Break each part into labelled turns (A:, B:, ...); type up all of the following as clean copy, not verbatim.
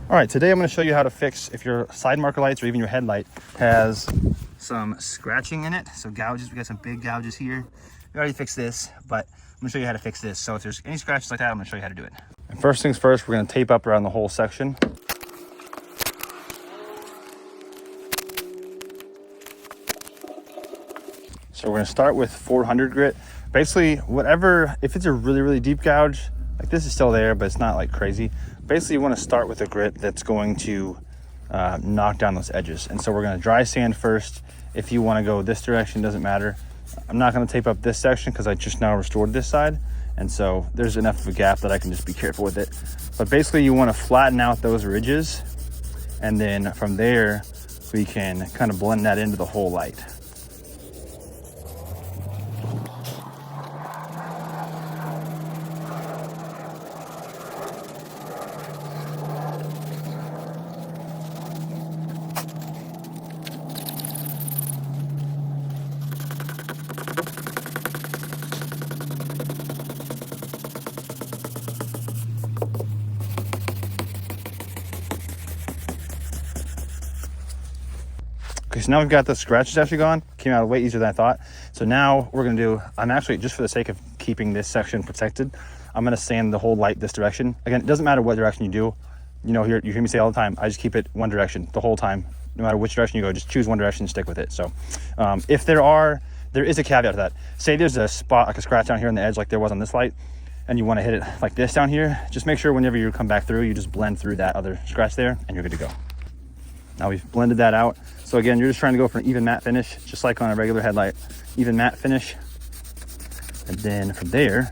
A: All right, today I'm going to show you how to fix if your side marker lights or even your headlight has some scratching in it. So gouges, we got some big gouges here. We already fixed this, but I'm going to show you how to fix this. So if there's any scratches like that, I'm going to show you how to do it. And first things first, we're going to tape up around the whole section. So we're going to start with 400 grit. Basically, whatever, if it's a really, really deep gouge, like this is still there, but it's not like crazy. Basically, you want to start with a grit that's going to knock down those edges. And so we're going to dry sand first. If you want to go this direction, doesn't matter. I'm not going to tape up this section because I just now restored this side. And so there's enough of a gap that I can just be careful with it. But basically, you want to flatten out those ridges. And then from there, we can kind of blend that into the whole light. Okay, so now we've got the scratches actually gone. Came out way easier than I thought. So now we're gonna do, I'm actually, just for the sake of keeping this section protected, I'm gonna sand the whole light this direction. Again, it doesn't matter what direction you do. You know, you hear me say all the time, I just keep it one direction the whole time. No matter which direction you go, just choose one direction and stick with it. So if there is a caveat to that. Say there's a spot, like a scratch down here on the edge like there was on this light, and you wanna hit it like this down here, just make sure whenever you come back through, you just blend through that other scratch there and you're good to go. Now we've blended that out. So again, you're just trying to go for an even matte finish, just like on a regular headlight, even matte finish. And then from there,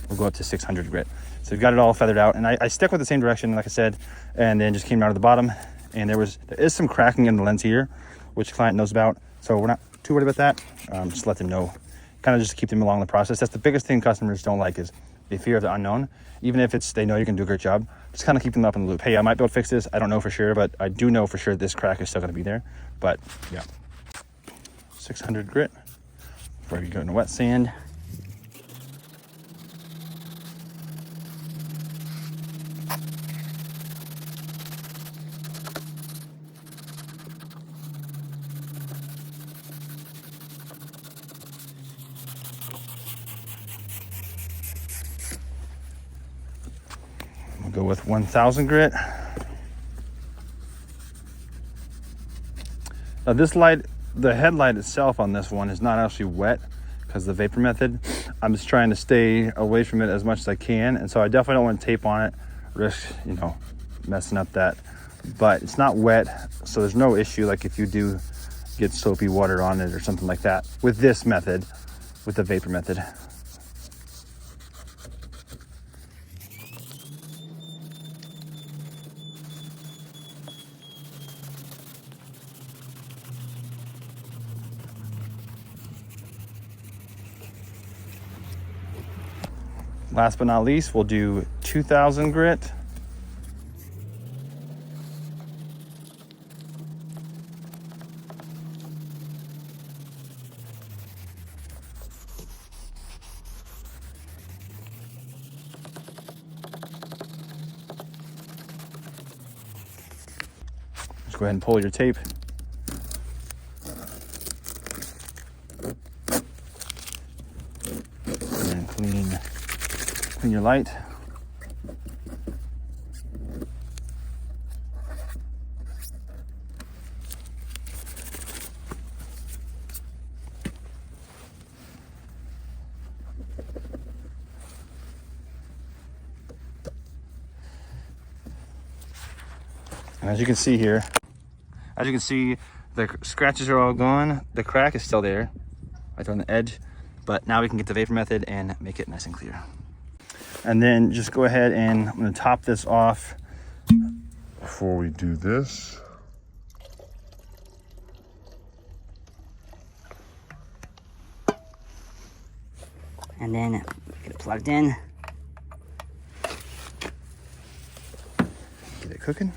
A: we'll go up to 600 grit. So we've got it all feathered out, and I stick with the same direction, like I said, and then just came out of the bottom. And there is some cracking in the lens here, which the client knows about. So we're not too worried about that. Just let them know, kind of just keep them along the process. That's the biggest thing customers don't like, is the fear of the unknown. Even if they know you can do a great job, just kind of keep them up in the loop. Hey, I might be able to fix this. I don't know for sure, but I do know for sure this crack is still going to be there. But yeah, 600 grit before you go into wet sand. We'll go with 1000 grit. Now this light, the headlight itself on this one is not actually wet because of the vapor method. I'm just trying to stay away from it as much as I can. And so I definitely don't want to tape on it, risk, messing up that. But it's not wet, so there's no issue like if you do get soapy water on it or something like that with this method, with the vapor method. Last but not least, we'll do 2000 grit. Just go ahead and pull your tape. And clean your light. And as you can see here, the scratches are all gone. The crack is still there, right on the edge, but now we can get the vapor method and make it nice and clear. And then just go ahead and I'm going to top this off.
B: Before we do this,
C: and then get it plugged in.
A: Get it cooking.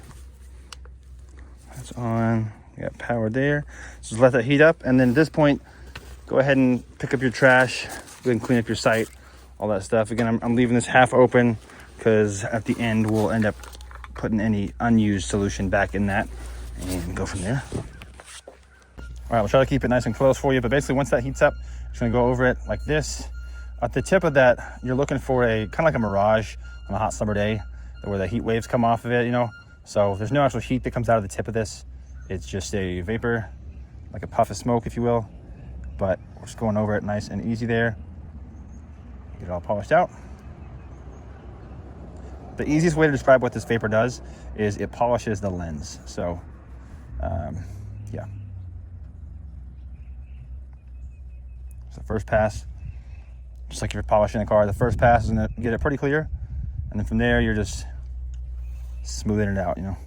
A: That's on. You got power there. So just let that heat up, and then at this point, go ahead and pick up your trash. Go ahead and clean up your sight, all that stuff. Again, I'm leaving this half open because at the end we'll end up putting any unused solution back in that and go from there. All right, we'll try to keep it nice and close for you, but basically once that heats up, just gonna go over it like this. At the tip of that, you're looking for a kind of like a mirage on a hot summer day where the heat waves come off of it, you know? So there's no actual heat that comes out of the tip of this. It's just a vapor, like a puff of smoke, if you will. But we're just going over it nice and easy there. Get it all polished out. The easiest way to describe what this vapor does is it polishes the lens. So, yeah. So first pass, just like if you're polishing a car, the first pass is gonna get it pretty clear. And then from there, you're just smoothing it out, you know.